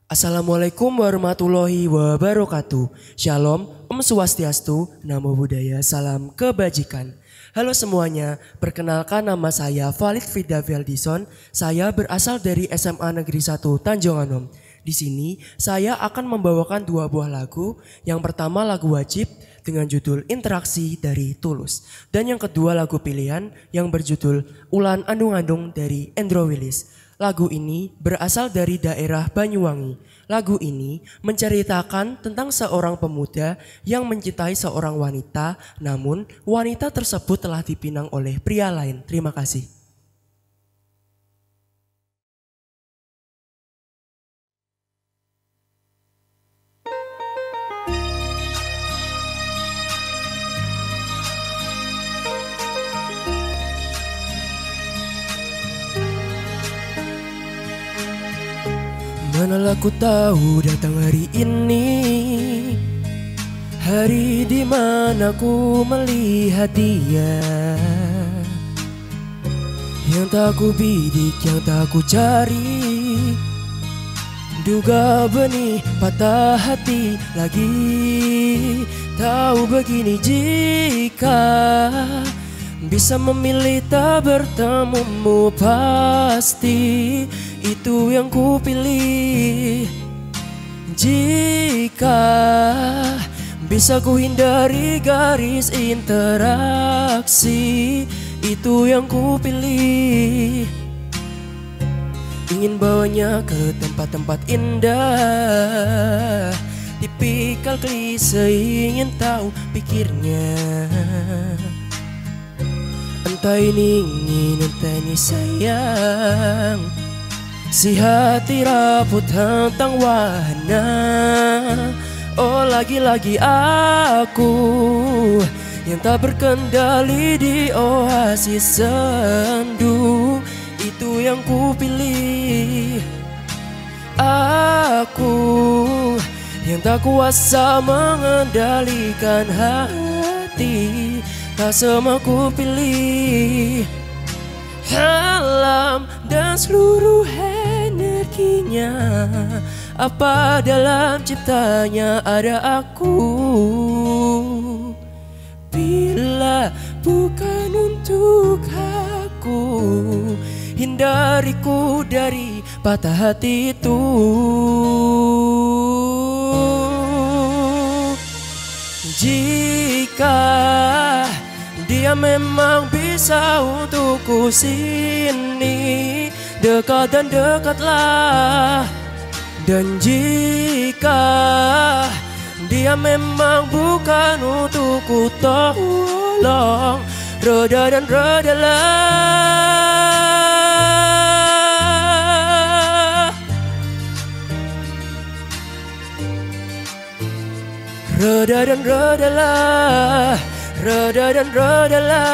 Assalamualaikum warahmatullahi wabarakatuh. Shalom, Om Swastiastu, Namo Buddhaya, salam kebajikan. Halo semuanya, perkenalkan nama saya Valid Fida Veldison. Saya berasal dari SMA Negeri 1 Tanjung Anom. Di sini saya akan membawakan dua buah lagu. Yang pertama lagu wajib dengan judul Interaksi dari Tulus. Dan yang kedua lagu pilihan yang berjudul Ulan Andung-Andung dari Endro Willis. Lagu ini berasal dari daerah Banyuwangi. Lagu ini menceritakan tentang seorang pemuda yang mencintai seorang wanita, namun wanita tersebut telah dipinang oleh pria lain. Terima kasih. Manalah ku tahu datang hari ini, hari di mana ku melihat dia, yang tak ku bidik, yang tak ku cari. Duga benih patah hati lagi. Tahu begini, jika bisa memilih tak bertemumu, pasti itu yang ku pilih. Jika bisa ku hindari garis interaksi, itu yang ku pilih. Ingin bawanya ke tempat-tempat indah, tipikal klise ingin tahu pikirnya. Entah ini ingin, entah ini sayang. Si hati rapuh tentang wahana. Oh lagi-lagi aku yang tak berkendali di oasis sendu, itu yang ku pilih. Aku yang tak kuasa mengendalikan hati, tak semua ku pilih. Alam dan seluruh energinya, apa dalam ciptanya ada aku. Bila bukan untuk aku, hindariku dari patah hati itu. Jika dia memang bisa untukku sini, dekat dan dekatlah. Dan jika dia memang bukan untukku, tolong reda dan redalah. Reda dan redalah, reda dan redalah,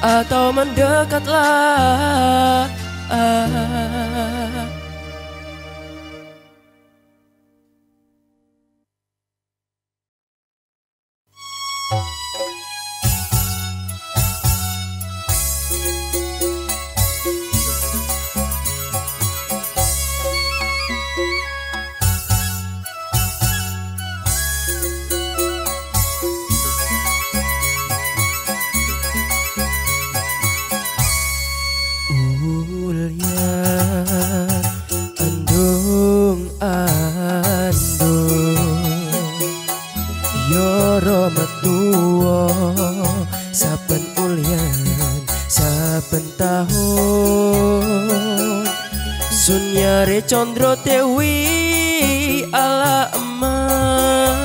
atau mendekatlah. Metuo saben ulyan saben tahun, sunyare condro dewi ala emak,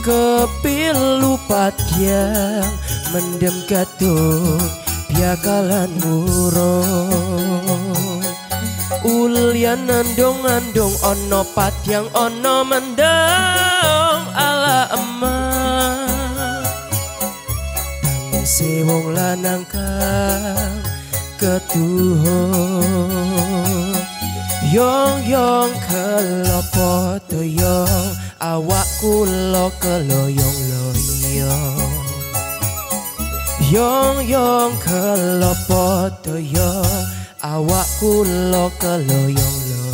kepilu patyang mendem gadung biakalan murung. Ulyan andong-andong ono patyang ono mendem ala emak, tangisi wong lanang kang ketuhun. Yong-yong kelopo toyong, awakku lo keloyong-loyong. Yong-yong kelopo toyong, awakku lo keloyong-loyong.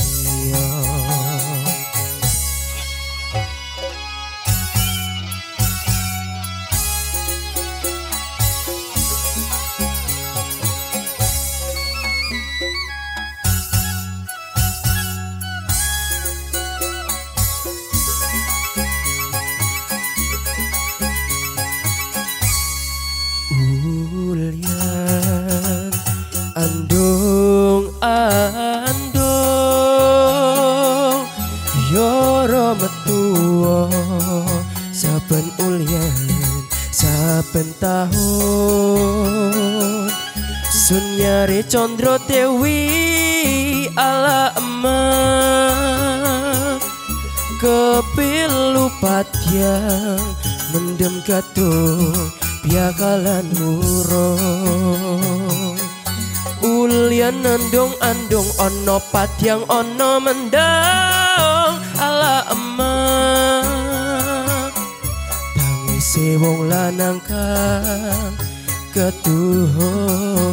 Ulyan andung andung yoro metuo saben ulyan saben tahun sun nyari condro dewi ala emak kepilu patyang mendem gatung biakalan urung ulyan andung-andung ono patyang ono mendang ala emak tangise wong lanang kang ketuhung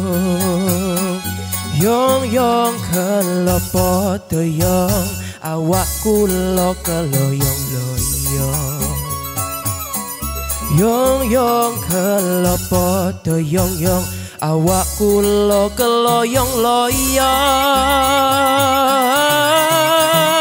yong-yong kelopo doyong awakku lo keloyong-loyong yong-yong kelopo doyong-yong awakku lo keloyong-loyong.